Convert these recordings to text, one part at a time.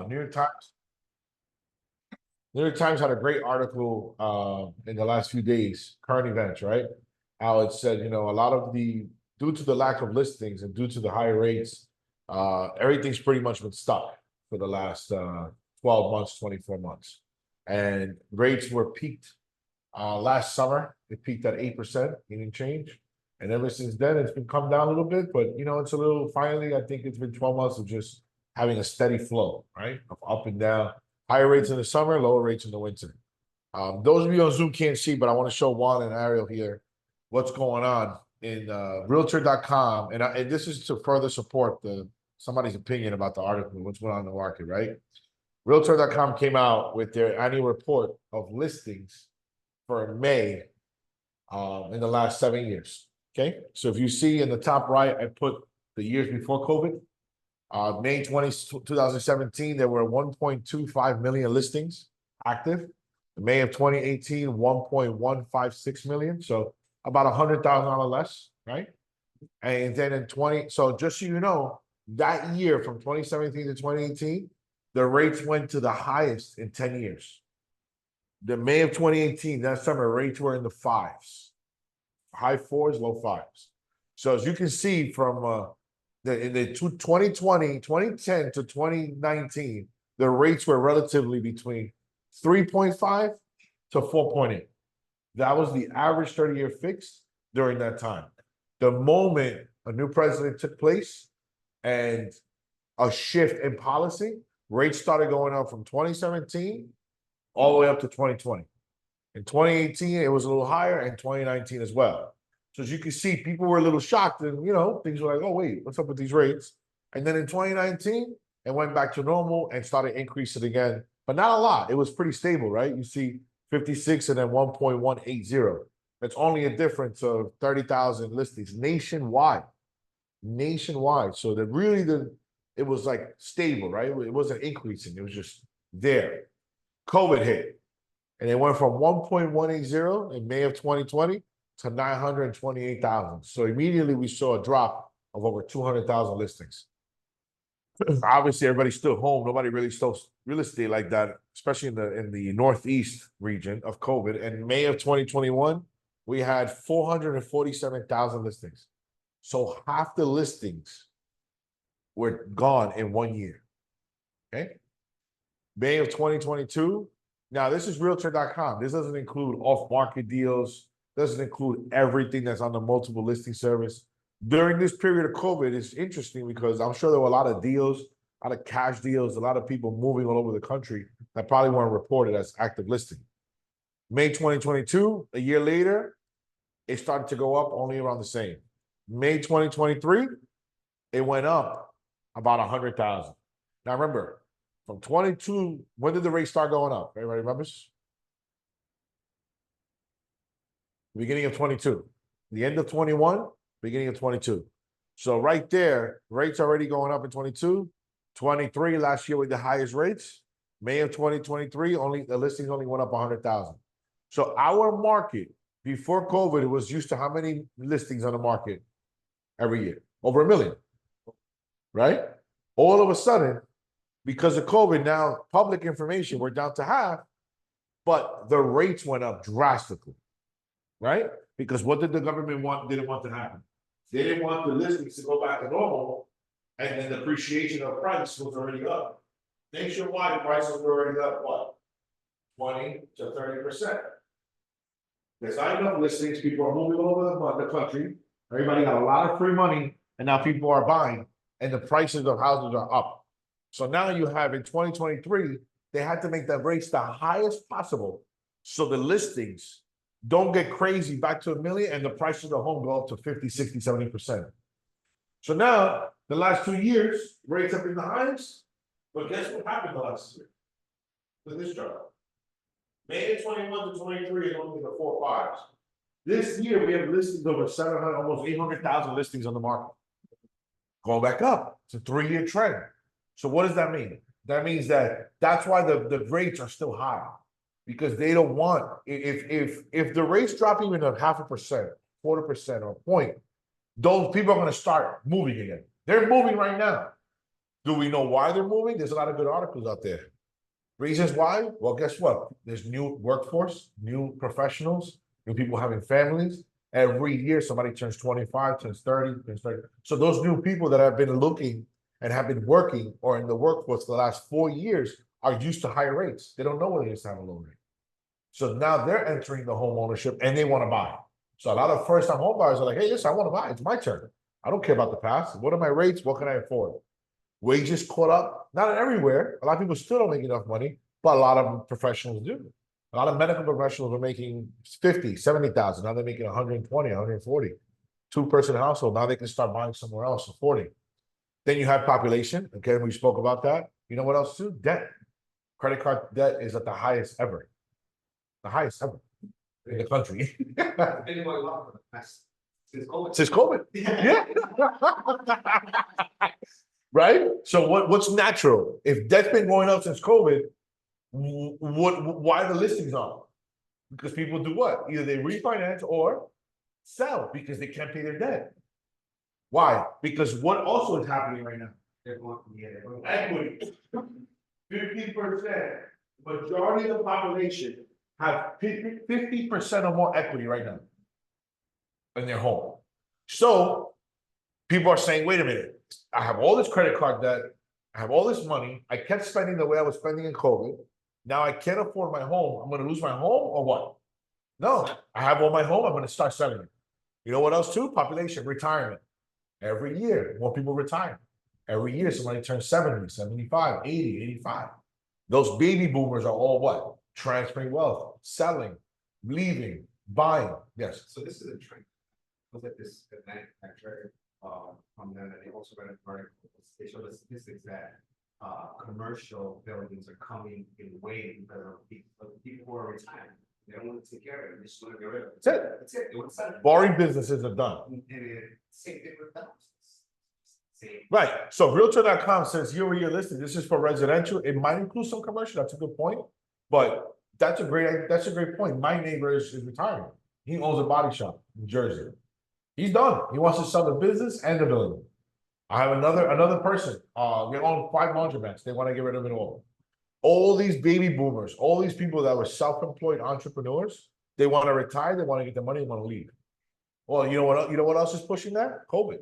New York Times. New York Times had a great article in the last few days, current events, right? How it said, a lot of due to the lack of listings and due to the higher rates, everything's pretty much been stuck for the last 12 months, 24 months. And rates were peaked last summer. It peaked at 8%, meaning change. And ever since then, it's been come down a little bit, but it's a little, finally, I think it's been 12 months of just having a steady flow, right? Of up and down. Higher rates in the summer, lower rates in the winter. Those of you on Zoom can't see, but I want to show Juan and Ariel here what's going on in Realtor.com. And this is to further support somebody's opinion about the article, what's going on in the market, right? Realtor.com came out with their annual report of listings for May in the last 7 years. Okay, so if you see in the top right, I put the years before COVID. May 2017, there were 1.25 million listings active. In May of 2018, 1.156 million. So about $100,000 less, right? And then so just so you know, that year from 2017 to 2018, the rates went to the highest in 10 years. The May of 2018, that summer, rates were in the fives, high fours, low fives. So as you can see from in the 2010 to 2019, the rates were relatively between 3.5 to 4.8. That was the average 30-year fix during that time. The moment a new president took place and a shift in policy, rates started going up from 2017 all the way up to 2020. In 2018, it was a little higher, and 2019 as well. So as you can see, people were a little shocked, and things were like, "Oh wait, what's up with these rates?" And then in 2019, it went back to normal and started increasing again, but not a lot. It was pretty stable, right? You see 56 and then 1.180. That's only a difference of 30,000 listings nationwide. So that really it was like stable, right? It wasn't increasing. It was just there. COVID hit, and it went from 1.180 in May of 2020 to 928,000. So immediately we saw a drop of over 200,000 listings. Obviously, everybody's still home. Nobody really sold real estate like that, especially in the Northeast region of COVID. In May of 2021, we had 447,000 listings. So half the listings were gone in 1 year. Okay. May of 2022. Now, this is Realtor.com. This doesn't include off-market deals. Doesn't include everything that's on the multiple listing service. During this period of COVID, it's interesting because I'm sure there were a lot of deals, a lot of cash deals, a lot of people moving all over the country that probably weren't reported as active listing. May 2022, a year later, it started to go up only around the same. May 2023, it went up about 100,000. Now remember, from 22, when did the rate start going up? Everybody remembers? Beginning of 22. The end of 21, beginning of 22. So right there, rates already going up in 22. 23 last year with the highest rates. May of 2023, the listings only went up 100,000. So our market before COVID was used to how many listings on the market every year? Over 1 million, right? All of a sudden, because of COVID, now public information, we're down to half, but the rates went up drastically, right? Because what did the government didn't want to happen? They didn't want the listings to go back to normal, and then the appreciation of price was already up. Nationwide, prices were already up, what? 20 to 30%. There's not enough listings. People are moving all over the country. Everybody got a lot of free money, and now people are buying, and the prices of houses are up. So now you have in 2023, they had to make the rates the highest possible so the listings don't get crazy back to 1 million and the prices of home go up to 50, 60, 70%. So now, the last 2 years, rates have been the highest, but guess what happened the last year? Look at this chart. May 21 to 23 is only the 4 5s. This year, we have listings over 700, almost 800,000 listings on the market. Going back up. It's a 3-year trend. So what does that mean? That means that's why the rates are still high, because they don't want, if the rates drop even a 0.5%, 1/4% or a point, those people are going to start moving again. They're moving right now. Do we know why they're moving? There's a lot of good articles out there. Reasons why? Well, guess what? There's new workforce, new professionals, new people having families. Every year, somebody turns 25, turns 30, turns 30. So those new people that have been looking and have been working or in the workforce the last 4 years are used to higher rates. They don't know what it is to have a low rate. So now they're entering the home ownership and they want to buy. So a lot of first-time home buyers are like, hey, listen, I want to buy. It's my turn. I don't care about the past. What are my rates? What can I afford? Wages caught up, not everywhere. A lot of people still don't make enough money, but a lot of professionals do. A lot of medical professionals are making 50, 70,000. Now they're making 120, 140. Two-person household. Now they can start buying somewhere else for 40. Then you have population. Again, we spoke about that. You know what else too? Debt. Credit card debt is at the highest ever. The highest ever in the country. Since COVID. Yeah. Right? So what's natural? If debt's been going up since COVID, why the listings on? Because people do what? Either they refinance or sell because they can't pay their debt. Why? Because what also is happening right now? Equity. 50%. Majority of the population have 50% or more equity right now in their home. So people are saying, wait a minute, I have all this credit card debt, I have all this money, I kept spending the way I was spending in COVID. Now I can't afford my home. I'm going to lose my home or what? No, I have all my home, I'm going to start selling it. You know what else too? Population, retirement. Every year, more people retire. Every year, somebody turns 70, 75, 80, 85. Those baby boomers are all what? Transferring wealth, selling, leaving, buying. Yes. So this is a trend. Look at this manufacturer from them, and they also read an article. They show the statistics that commercial buildings are coming in waves because of people who are retiring. They don't want to take care of it. They just want to get rid of it. That's it. That's it. They want to sell it. Boring businesses are done. And same thing with them. Right. So Realtor.com says year-over-year listing. This is for residential. It might include some commercial. That's a good point. But that's a great point. My neighbor is retiring. He owns a body shop in Jersey. He's done. He wants to sell the business and the building. I have another person. We own 5 laundromats. They want to get rid of it all. All these baby boomers, all these people that were self-employed entrepreneurs, they want to retire. They want to get the money. They want to leave. Well, you know what? You know what else is pushing that? COVID.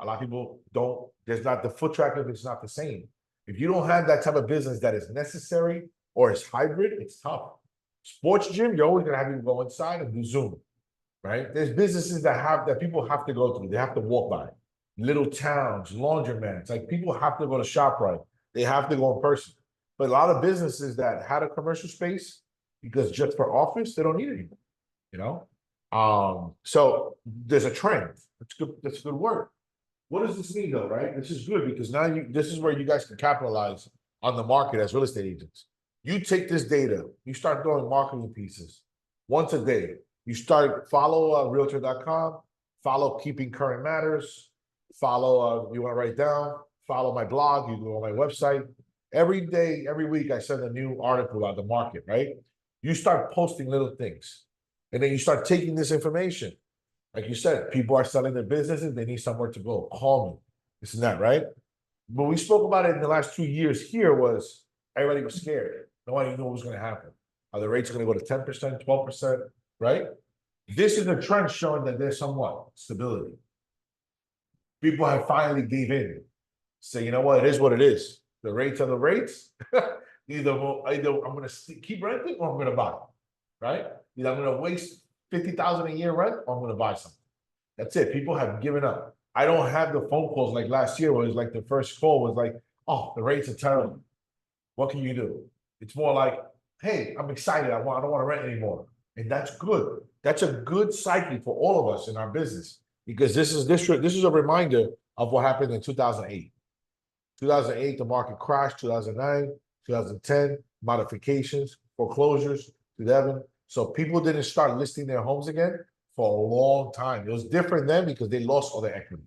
A lot of people don't. There's not the foot traffic. It's not the same. If you don't have that type of business that is necessary or is hybrid, it's tough. Sports gym, you're always gonna have people go inside and do Zoom, right? There's businesses that people have to go through. They have to walk by. Little towns, laundromats, like people have to go to ShopRite. They have to go in person. But a lot of businesses that had a commercial space, because just for office, they don't need it anymore. You know, so there's a trend. That's good. That's a good word. What does this mean though, right? This is good because now this is where you guys can capitalize on the market as real estate agents. You take this data, you start doing marketing pieces once a day. You start follow Realtor.com, follow Keeping Current Matters, follow you want to write down, follow my blog, you go on my website. Every day, every week, I send a new article about the market, right? You start posting little things, and then you start taking this information. Like you said, people are selling their businesses, they need somewhere to go. Call me. This and that, right? But we spoke about it in the last 2 years here was everybody was scared. Nobody knew what was going to happen. Are the rates going to go to 10%, 12%, right? This is a trend showing that there's somewhat stability. People have finally gave in. Say, you know what, it is what it is. The rates are the rates. either I'm going to keep renting or I'm going to buy, right? Either I'm going to waste 50,000 a year rent, or I'm going to buy something. That's it. People have given up. I don't have the phone calls like last year where it was like the first call was like, oh, the rates are terrible. What can you do? It's more like, hey, I'm excited. I don't want to rent anymore. And that's good. That's a good cycle for all of us in our business because this is a reminder of what happened in 2008. 2008, the market crashed. 2009, 2010, modifications, foreclosures, 2011. So people didn't start listing their homes again for a long time. It was different then because they lost all their equity.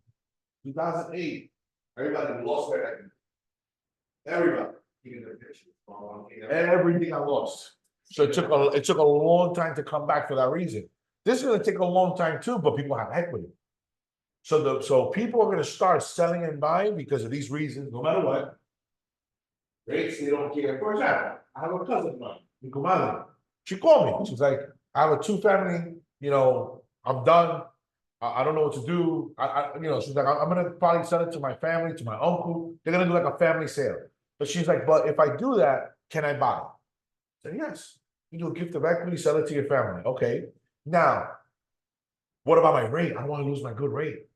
2008, everybody lost their equity. Everybody. Everything got lost. So it took a long time to come back for that reason. This is going to take a long time too, but people have equity. So people are gonna start selling and buying because of these reasons, no matter what. Rates, they don't care. For example, I have a cousin of mine, mi comadre. She called me. She's like, I have a two-family, I'm done. I don't know what to do. She's like, I'm gonna probably sell it to my family, to my uncle. They're gonna do like a family sale. But she's like, but if I do that, can I buy? I said, yes. You do a gift of equity, sell it to your family. Okay. Now, what about my rate? I don't want to lose my good rate.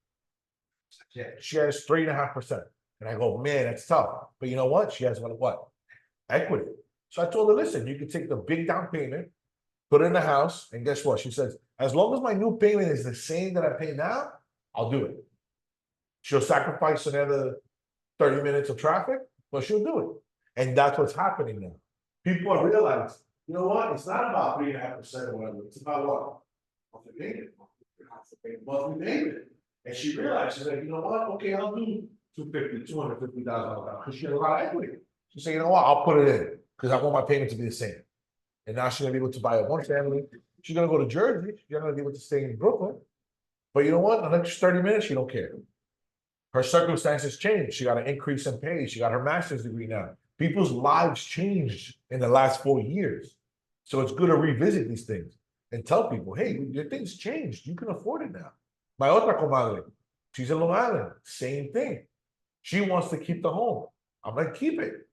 Yeah, she has 3.5%. And I go, man, that's tough. But you know what? She has what? Equity. So I told her, listen, you can take the big down payment, put it in the house, and guess what? She says, as long as my new payment is the same that I pay now, I'll do it. She'll sacrifice another 30 minutes of traffic, but she'll do it. And that's what's happening now. People are realizing, you know what? It's not about 3.5% or whatever. It's about what? Monthly payment. Monthly payment. And she realized, she's like, you know what? Okay, I'll do $250,000 because she has a lot of equity. She said, you know what? I'll put it in because I want my payment to be the same. And now she's gonna be able to buy a one family. She's gonna go to Jersey. She's gonna be able to stay in Brooklyn. But you know what? In the next 30 minutes, she don't care. Her circumstances changed. She got an increase in pay. She got her master's degree now. People's lives changed in the last 4 years. So it's good to revisit these things and tell people, hey, your things changed. You can afford it now. My otra comadre, she's in Long Island. Same thing. She wants to keep the home. I'm like, keep it.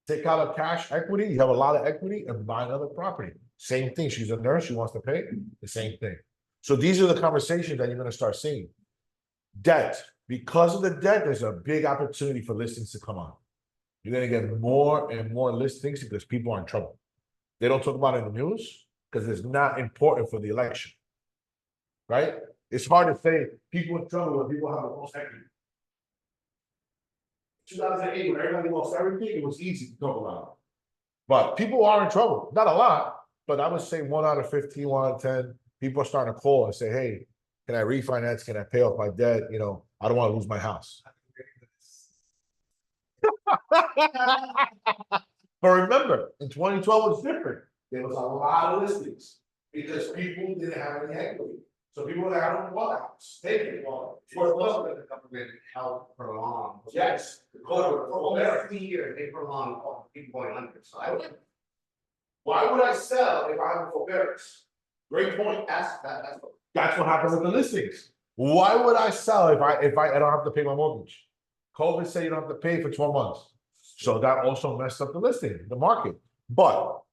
Take out a cash equity. You have a lot of equity and buy another property. Same thing. She's a nurse. She wants to pay the same thing. So these are the conversations that you're going to start seeing. Debt. Because of the debt, there's a big opportunity for listings to come on. You're going to get more and more listings because people are in trouble. They don't talk about it in the news because it's not important for the election. Right? It's hard to say people in trouble when people have the most equity. 2008, when everybody lost everything, it was easy to talk about. But people are in trouble. Not a lot, but I would say 1 out of 15, 1 out of 10, people are starting to call and say, hey, can I refinance? Can I pay off my debt? I don't want to lose my house. But remember, in 2012, it was different. There was a lot of listings because people didn't have any equity. So people were like, I don't want a house. They didn't want it. For also that the government helped prolong. Yes. For over 3 years, they prolonged people going under, so I would. Why would I sell if I have a forbearance? Great point. That's what happened with the listings. Why would I sell if I don't have to pay my mortgage? COVID said you don't have to pay for 12 months. So that also messed up the listing, the market. But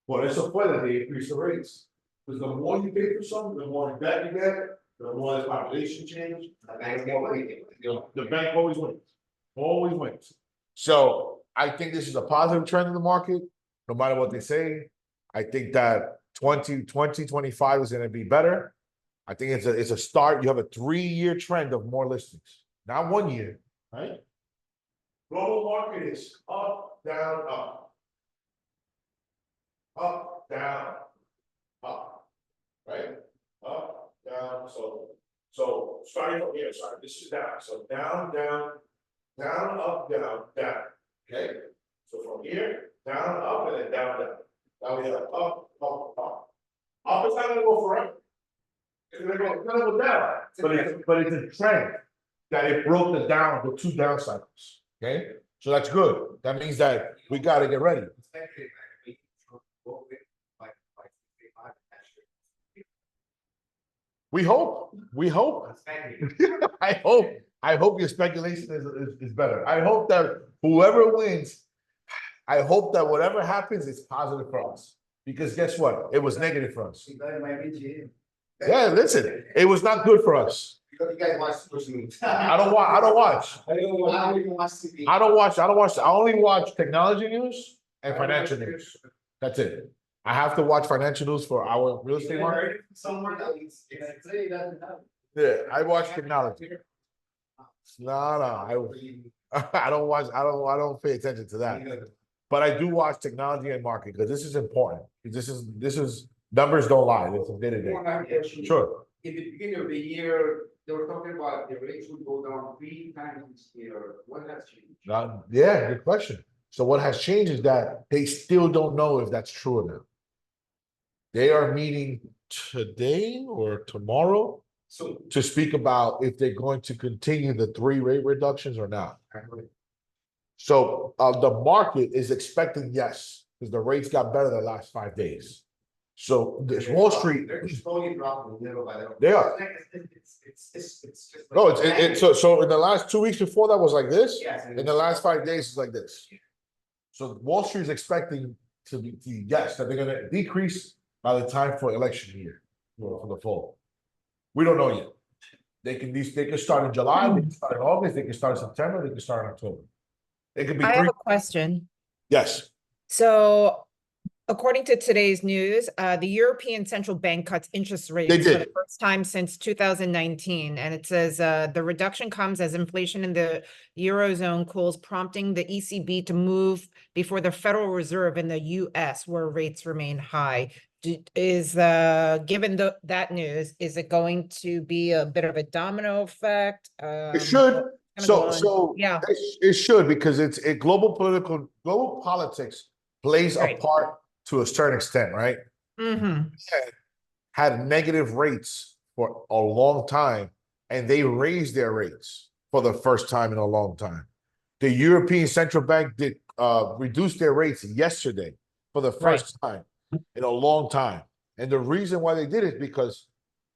por eso fue that they increased the rates. Because the more you pay for something, the more debt you get, the more the population change. The bank always wins. Always wins. So I think this is a positive trend in the market, no matter what they say. I think that 2025 is going to be better. I think it's a start. You have a 3-year trend of more listings, not 1 year, right? Global market is up, down, up. Up, down, up, right? Up, down, so starting from here, sorry, this is down. So down, down, down, up, down, down. Okay? So from here, down, up, and then down, down. Now we have up, up, up. Up is not gonna go forever. It's gonna go down. But it's a trend that it broke the 2 down cycles. Okay? So that's good. That means that we gotta get ready. We hope. I hope your speculation is better. I hope that whoever wins, I hope that whatever happens is positive for us. Because guess what? It was negative for us. Yeah, listen, it was not good for us. Because you guys watch sports news. I don't watch. I don't even watch TV. I don't watch. I only watch technology news and financial news. That's it. I have to watch financial news for our real estate market. Somewhere that Yeah, I watch technology. No, I don't watch. I don't pay attention to that. But I do watch technology and market because this is important. This is numbers don't lie. It's a day to day. Sure. In the beginning of the year, they were talking about the rates would go down 3 times this year. What has changed? Yeah, good question. So what has changed is that they still don't know if that's true or not. They are meeting today or tomorrow So, to speak about if they're going to continue the 3 rate reductions or not. So the market is expecting yes, because the rates got better the last 5 days. So this Wall Street, they're slowly dropping little by little. They are. It's just like no, so in the last 2 weeks before that was like this. Yes, In the last 5 days, it's like this. So Wall Street is expecting to yes, that they're going to decrease by the time for election year, for the fall. We don't know yet. They can start in July, they can start in August, they can start in September, they can start in October. It could be I 3. have a question. Yes. So according to today's news, the European Central Bank cuts interest rates for the did. first time since 2019. And it says the reduction comes as inflation in the Eurozone cools, prompting the ECB to move before the Federal Reserve in the US, where rates remain high. Given that news, is it going to be a bit of a domino effect? It should. Yeah. It should, because global politics plays a Right. part to a certain extent, right? Mm-hmm. Had negative rates for a long time, and they raised their rates for the first time in a long time. The European Central Bank did reduce their rates yesterday for the first time in a long time. And the reason why they did it is because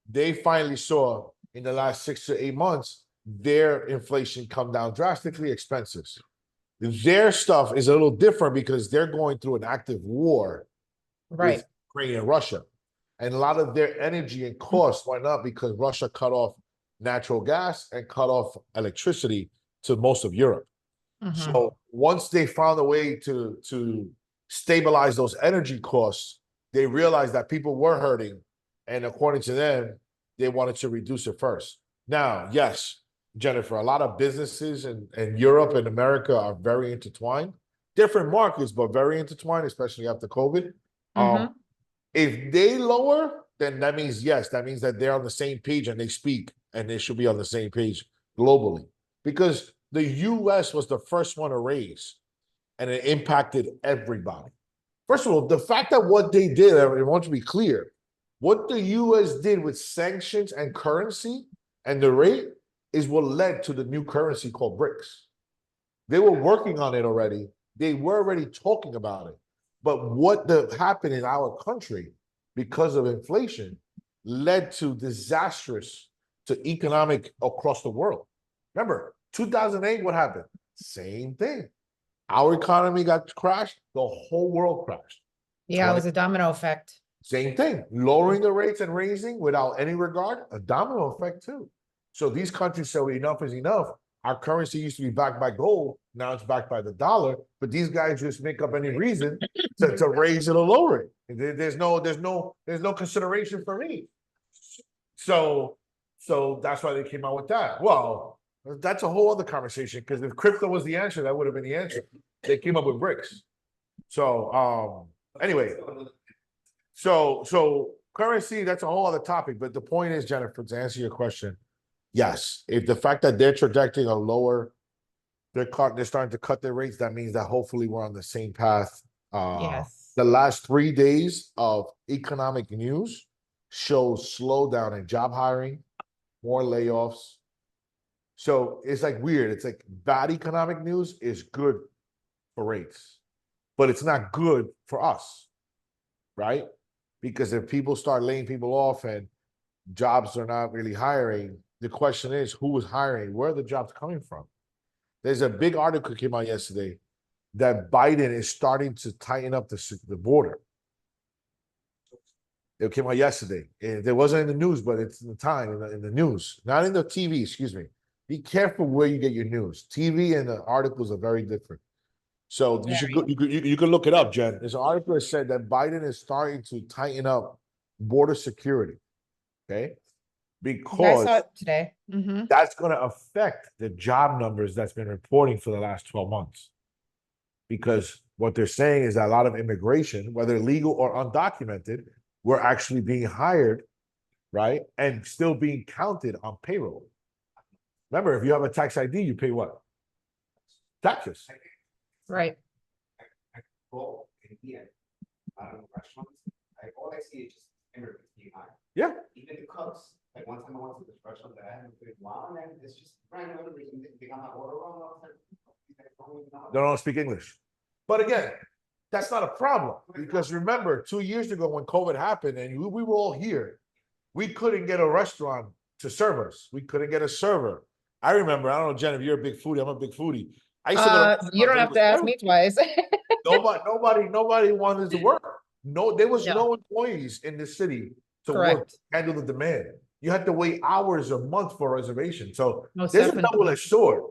they finally saw in the last 6 to 8 months their inflation come down drastically, expenses. Their stuff is a little different because they're going through an active war with Ukraine and Russia. And a lot of their energy and costs went up because Russia cut off natural gas and cut off electricity to most of Europe. So once they found a way to stabilize those energy costs, they realized that people were hurting. And according to them, they wanted to reduce it first. Now, yes, Jennifer, a lot of businesses in Europe and America are very intertwined. Different markets, but very intertwined, especially after COVID. If they lower, then that means, yes, that means that they're on the same page and they speak, and they should be on the same page globally. Because the US was the first one to raise, and it impacted everybody. First of all, the fact that what they did, I want to be clear, what the US did with sanctions and currency and the rate is what led to the new currency called BRICS. They were working on it already. They were already talking about it. But what happened in our country because of inflation led to disastrous to economic across the world. Remember, 2008, what happened? Same thing. Our economy got crashed. The whole world crashed. Yeah, it was a domino effect. Same thing. Lowering the rates and raising without any regard, a domino effect too. So these countries say enough is enough. Our currency used to be backed by gold. Now it's backed by the dollar. But these guys just make up any reason to raise it or lower it. There's no consideration for me. So that's why they came out with that. Well, that's a whole other conversation, because if crypto was the answer, that would have been the answer. They came up with BRICS. So anyway, so currency, that's a whole other topic. But the point is, Jennifer, to answer your question, yes, if the fact that they're projecting a lower, they're starting to cut their rates, that means that hopefully we're on the same path. Yes. The last 3 days of economic news shows slowdown in job hiring, more layoffs. So it's like weird. It's like bad economic news is good for rates, but it's not good for us, right? Because if people start laying people off and jobs are not really hiring, the question is, who is hiring? Where are the jobs coming from? There's a big article that came out yesterday that Biden is starting to tighten up the border. It came out yesterday. It wasn't in the news, but it's in the time, in the news, not in the TV, excuse me. Be careful where you get your news. TV and the articles are very different. So you should go, you could look it up, Jen. There's an article that said that Biden is starting to tighten up border security. Okay. Because I saw it today. that's going to affect the job numbers that's been reporting for the last 12 months. Because what they're saying is that a lot of immigration, whether legal or undocumented, were actually being hired, right? And still being counted on payroll. Remember, if you have a tax ID, you pay what? Taxes. Right. I go in here, restaurants, all I see is just immigrants being hired. Yeah. Even the cooks. Like one time I went to the it's just right now, they got my order wrong. They don't speak English. But again, that's not a problem because remember, 2 years ago when COVID happened and we were all here, we couldn't get a restaurant to serve us. We couldn't get a server. I remember, I don't know, Jen, if you're a big foodie, I'm a big foodie. I used to go to You don't have to ask me twice. nobody wanted to work. No, there was No. no employees in the city to work, Correct. handle the demand. You had to wait hours or months for a reservation. So Most there's a definitely. double-edged sword.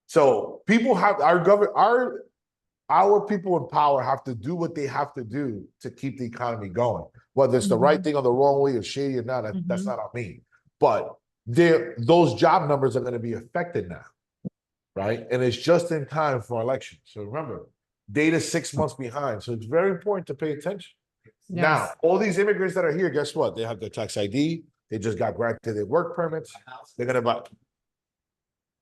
So people have our people in power have to do what they have to do to keep the economy going. Whether it's the right thing or the wrong way or shady or not, that's not on me. But those job numbers are going to be affected now, right? And it's just in time for election. So remember, data's 6 months behind. So it's very important to pay attention. Now, Yes. all these immigrants that are here, guess what? They have their tax ID. They just got granted their work permits. They're going to buy.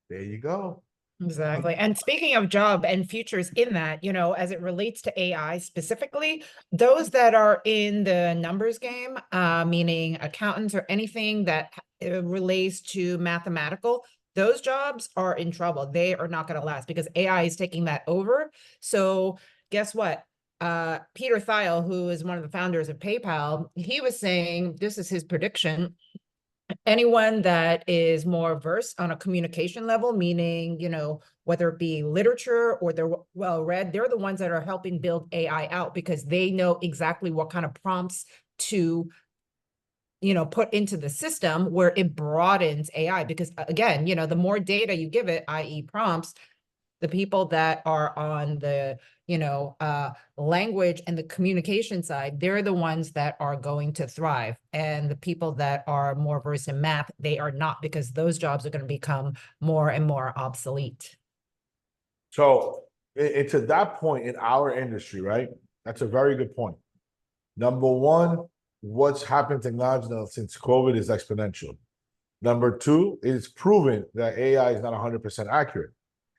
There you go. Exactly. And speaking of job and futures in that, as it relates to AI specifically, those that are in the numbers game, meaning accountants or anything that relates to mathematical, those jobs are in trouble. They are not going to last because AI is taking that over. So guess what? Peter Thiel, who is one of the founders of PayPal, he was saying, this is his prediction, anyone that is more versed on a communication level, meaning, whether it be literature or they're well read, they're the ones that are helping build AI out because they know exactly what kind of prompts to, put into the system where it broadens AI. Because again, the more data you give it, i.e. prompts, the people that are on the, language and the communication side, they're the ones that are going to thrive. And the people that are more versed in math, they are not, because those jobs are going to become more and more obsolete. So it's at that point in our industry, right? That's a very good point. Number one, what's happened to technology now since COVID is exponential. Number two, it's proven that AI is not 100% accurate.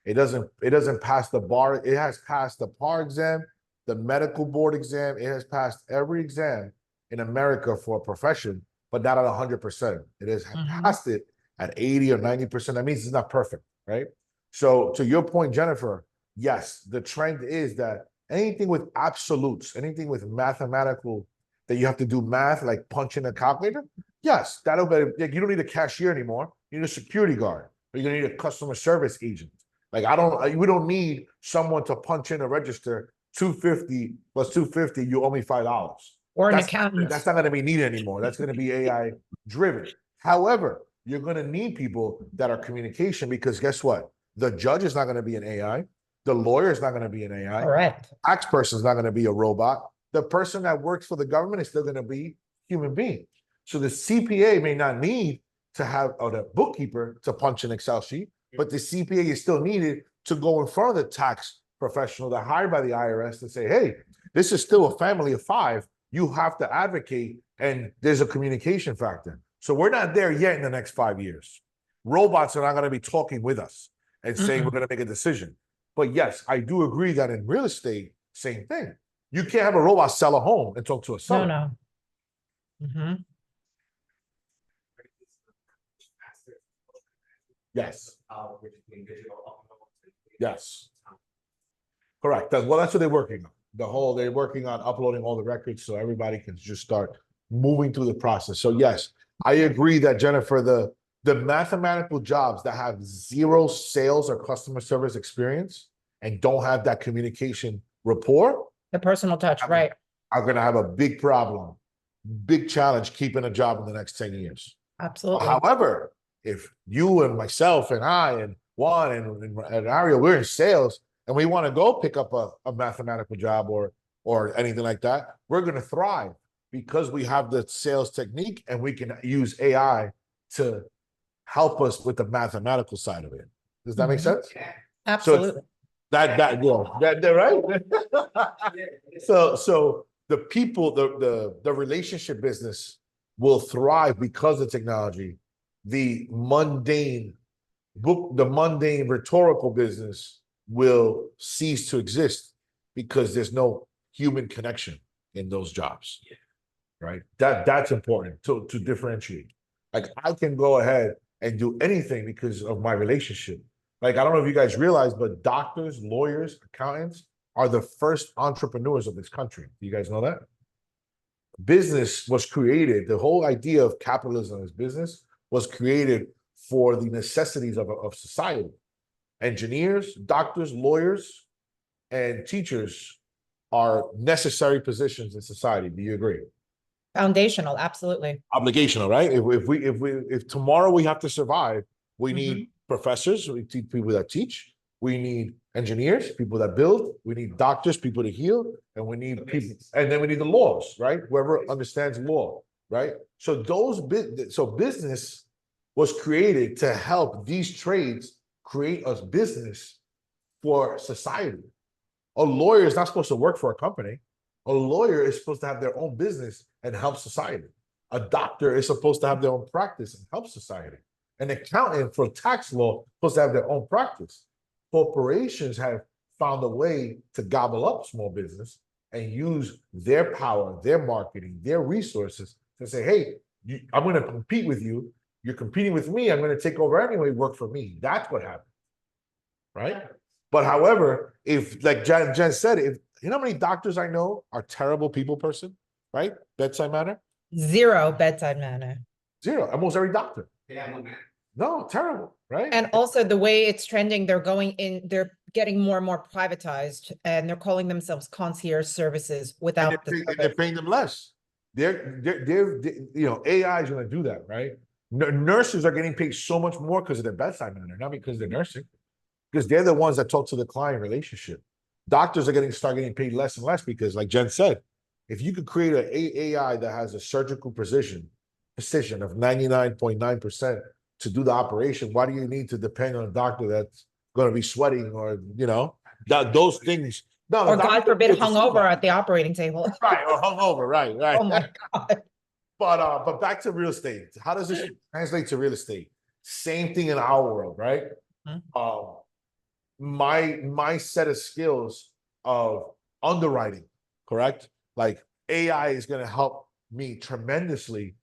It doesn't pass the bar. It has passed the PAR exam, the medical board exam. It has passed every exam in America for a profession, but not at 100%. It has passed it at 80 or 90%. That means it's not perfect, right? So to your point, Jennifer, yes, the trend is that anything with absolutes, anything with mathematical, that you have to do math, like punch in a calculator, yes, that'll be, you don't need a cashier anymore. You need a security guard, or you're gonna need a customer service agent. Like we don't need someone to punch in a register 250 plus 250, you owe me $5. Or an accountant. That's not going to be needed anymore. That's going to be AI driven. However, you're going to need people that are communication, because guess what? The judge is not going to be an AI. The lawyer is not going to be an AI. Correct. Tax person is not going to be a robot. The person that works for the government is still going to be human being. So the CPA may not need to have, or the bookkeeper to punch an Excel sheet, but the CPA is still needed to go in front of the tax professional that hired by the IRS to say, hey, this is still a family of 5. You have to advocate, and there's a communication factor. So we're not there yet in the next 5 years. Robots are not going to be talking with us and saying we're going to make a decision. But yes, I do agree that in real estate, same thing. You can't have a robot sell a home and talk to a seller. No. Yes. Yes. Correct. That's what they're working on. They're working on uploading all the records so everybody can just start moving through the process. So yes, I agree that, Jennifer, the mathematical jobs that have zero sales or customer service experience and don't have that communication rapport, The personal touch, right? are going to have a big problem, big challenge keeping a job in the next 10 years. Absolutely. However, if you and myself and I and Juan and Ariel, we're in sales and we want to go pick up a mathematical job or anything like that, we're going to thrive because we have the sales technique and we can use AI to help us with the mathematical side of it. Does that make sense? Absolutely. So that right? So the people, the relationship business will thrive because of technology. The mundane rhetorical business will cease to exist because there's no human connection in those jobs. Right? That's important to differentiate. Like I can go ahead and do anything because of my relationship. Like, I don't know if you guys realize, but doctors, lawyers, accountants are the first entrepreneurs of this country. Do you guys know that? Business was created, the whole idea of capitalism as business was created for the necessities of society. Engineers, doctors, lawyers, and teachers are necessary positions in society. Do you agree? Foundational, absolutely. Obligational, right? If tomorrow we have to survive, we need professors, we need people that teach, we need engineers, people that build, we need doctors, people to heal, and we need people, and then we need the laws, right? Whoever understands law, right? So business was created to help these trades create a business for society. A lawyer is not supposed to work for a company. A lawyer is supposed to have their own business and help society. A doctor is supposed to have their own practice and help society. An accountant for tax law is supposed to have their own practice. Corporations have found a way to gobble up small business and use their power, their marketing, their resources to say, hey, I'm going to compete with you. You're competing with me. I'm going to take over anyway. Work for me. That's what happened. Right? But however, if like Jen said, if you know how many doctors I know are terrible people person, right? Bedside manner? Zero bedside manner. Zero. Almost every doctor. Yeah, no, man. No, terrible, right? And also the way it's trending, they're getting more and more privatized, and they're calling themselves concierge services without and they're paying them less. They're you know, AI is going to do that, right? Nurses are getting paid so much more because of their bedside manner, not because they're nursing, because they're the ones that talk to the client relationship. Doctors are start getting paid less and less because, like Jen said, if you could create an AI that has a surgical precision of 99.9% to do the operation, why do you need to depend on a doctor that's going to be sweating or, you know, those things? No, or God forbid, hungover at the operating table. Right, or hungover, right. Oh my God. But back to real estate. How does this translate to real estate? Same thing in our world, right? My set of skills of underwriting, correct? Like AI is going to help me tremendously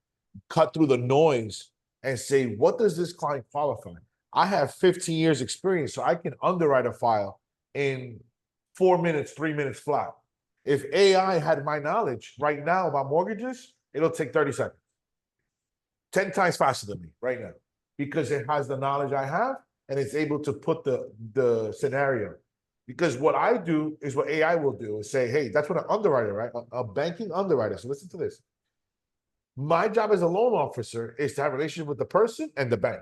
cut through the noise and say, what does this client qualify? I have 15 years experience, so I can underwrite a file in 4 minutes, 3 minutes flat. If AI had my knowledge right now about mortgages, it'll take 30 seconds. 10 times faster than me right now, because it has the knowledge I have and it's able to put the scenario. Because what I do is what AI will do is say, hey, that's what an underwriter, right? A banking underwriter. So listen to this. My job as a loan officer is to have a relationship with the person and the bank.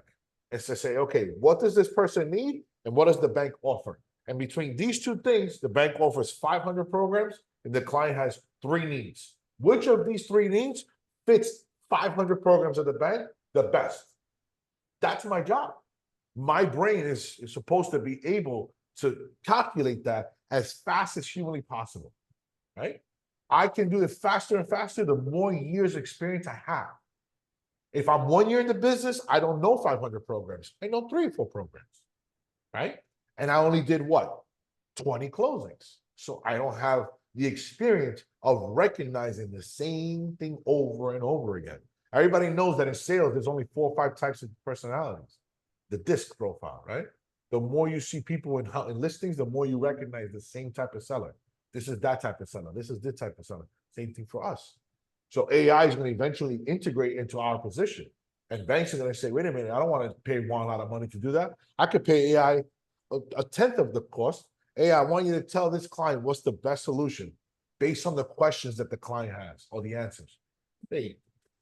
It's to say, okay, what does this person need and what does the bank offer? And between these two things, the bank offers 500 programs and the client has 3 needs. Which of these 3 needs fits 500 programs of the bank the best? That's my job. My brain is supposed to be able to calculate that as fast as humanly possible, right? I can do it faster and faster the more years of experience I have. If I'm 1 year in the business, I don't know 500 programs. I know 3 or 4 programs, right? And I only did what? 20 closings. So I don't have the experience of recognizing the same thing over and over again. Everybody knows that in sales, there's only 4 or 5 types of personalities. The DISC profile, right? The more you see people in listings, the more you recognize the same type of seller. This is that type of seller. This is this type of seller. Same thing for us. So AI is going to eventually integrate into our position. And banks are going to say, wait a minute, I don't want to pay Juan a lot of money to do that. I could pay AI a tenth of the cost. AI, I want you to tell this client what's the best solution based on the questions that the client has or the answers. Hey,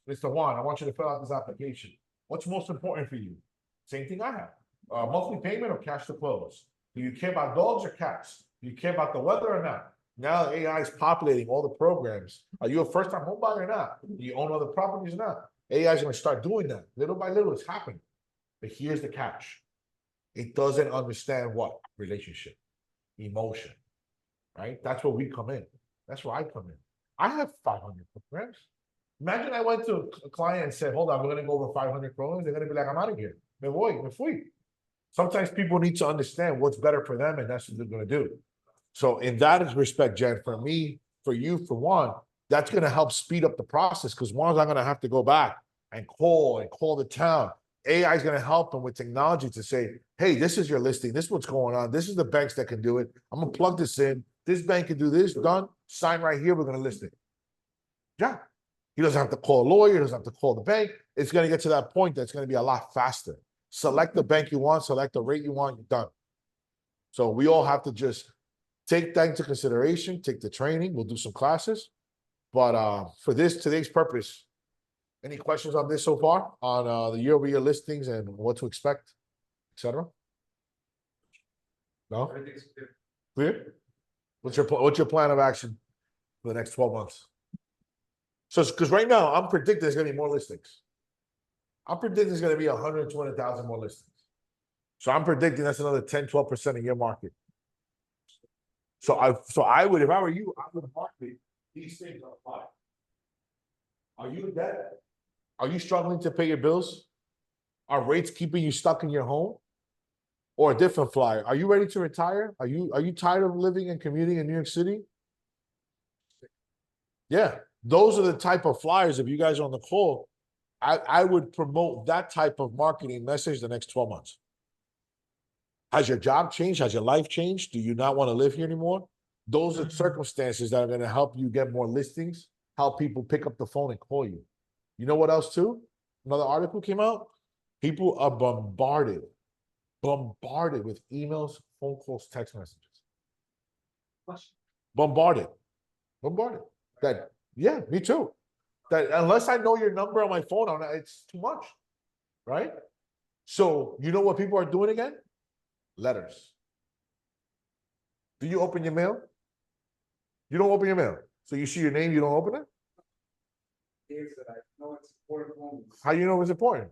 Mr. Juan, I want you to fill out this application. What's most important for you? Same thing I have. Monthly payment or cash to close? Do you care about dogs or cats? Do you care about the weather or not? Now AI is populating all the programs. Are you a first-time home buyer or not? Do you own other properties or not? AI is going to start doing that. Little by little, it's happening. But here's the catch. It doesn't understand what? Relationship, emotion, right? That's where we come in. That's where I come in. I have 500 programs. Imagine I went to a client and said, hold on, we're going to go over 500 programs. They're going to be like, I'm out of here. Me voy, me fui. Sometimes people need to understand what's better for them, and that's what they're going to do. So in that respect, Jen, for me, for you, for Juan, that's going to help speed up the process because Juan's not going to have to go back and call the town. AI is going to help them with technology to say, hey, this is your listing. This is what's going on. This is the banks that can do it. I'm going to plug this in. This bank can do this. Done. Sign right here. We're going to list it. Yeah. He doesn't have to call a lawyer. He doesn't have to call the bank. It's going to get to that point that's going to be a lot faster. Select the bank you want. Select the rate you want. You're done. So we all have to just take that into consideration. Take the training. We'll do some classes. But for today's purpose, any questions on this so far on the year-over-year listings and what to expect, etc.? No? Clear? What's your plan of action for the next 12 months? So, because right now I'm predicting there's going to be more listings. I'm predicting there's going to be 120,000 more listings. So I'm predicting that's another 10-12% of your market. So I would, if I were you, I would market these things on fire. Are you in debt? Are you struggling to pay your bills? Are rates keeping you stuck in your home? Or a different flyer? Are you ready to retire? Are you tired of living and commuting in New York City? Yeah, those are the type of flyers. If you guys are on the call, I would promote that type of marketing message the next 12 months. Has your job changed? Has your life changed? Do you not want to live here anymore? Those are circumstances that are going to help you get more listings, help people pick up the phone and call you. You know what else too? Another article came out. People are bombarded with emails, phone calls, text messages. Bombarded. That, yeah, me too. That unless I know your number on my phone, it's too much, right? So you know what people are doing again? Letters. Do you open your mail? You don't open your mail. So you see your name, you don't open it? Is that I know it's important. How do you know it's important?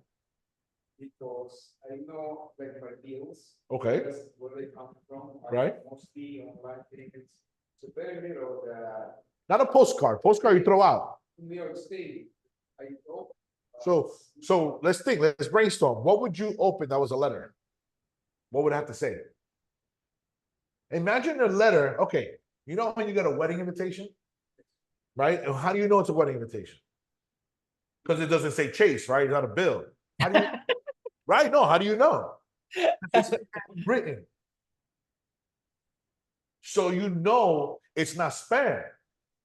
Because I know like my bills. Okay. Where they come from. Right. Mostly online payments. So very little that. Not a postcard. Postcard you throw out. New York State. I know. So let's think. Let's brainstorm. What would you open that was a letter? What would it have to say? Imagine a letter. Okay. You know when you get a wedding invitation? Right? And how do you know it's a wedding invitation? Because it doesn't say Chase, right? It's not a bill. How do you, right? No, how do you know? It's written. So you know it's not spam.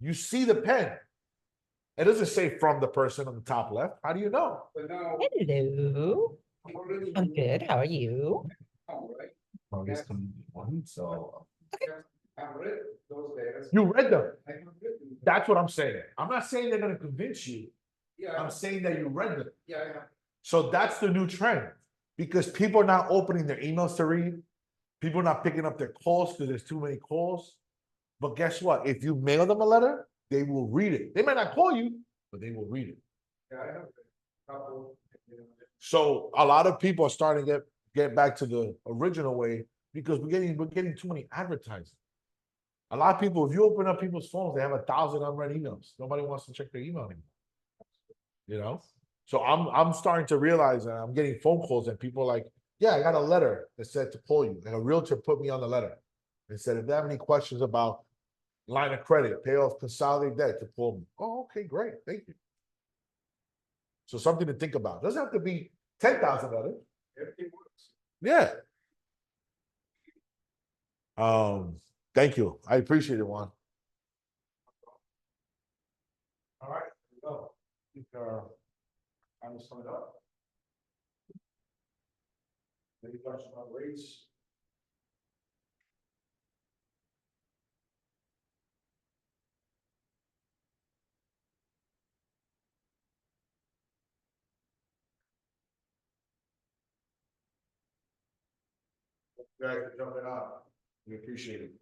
You see the pen. It doesn't say from the person on the top left. How do you know? But now. Hello. I'm good. How are you? Right. So I've read those letters. you read them. I have written them. That's what I'm saying. I'm not saying they're going to convince you. Yeah. I'm saying that you read them. Yeah, I have. So that's the new trend because people are not opening their emails to read. People are not picking up their calls because there's too many calls. But guess what? If you mail them a letter, they will read it. They might not call you, but they will read it. Yeah, I have a couple. So a lot of people are starting to get back to the original way because we're getting too many advertising. A lot of people, if you open up people's phones, they have 1,000 unread emails. Nobody wants to check their email anymore. You know? So I'm starting to realize that I'm getting phone calls and people are like, yeah, I got a letter that said to call you. And a realtor put me on the letter and said, if they have any questions about line of credit, pay off consolidated debt, to call me. Oh, okay, great. Thank you. So something to think about. It doesn't have to be 10,000 letters. Everything works. Yeah. Thank you. I appreciate it, Juan. All right, here we go. I think I'm just coming up. Any questions on rates? You guys for jumping on. We appreciate it.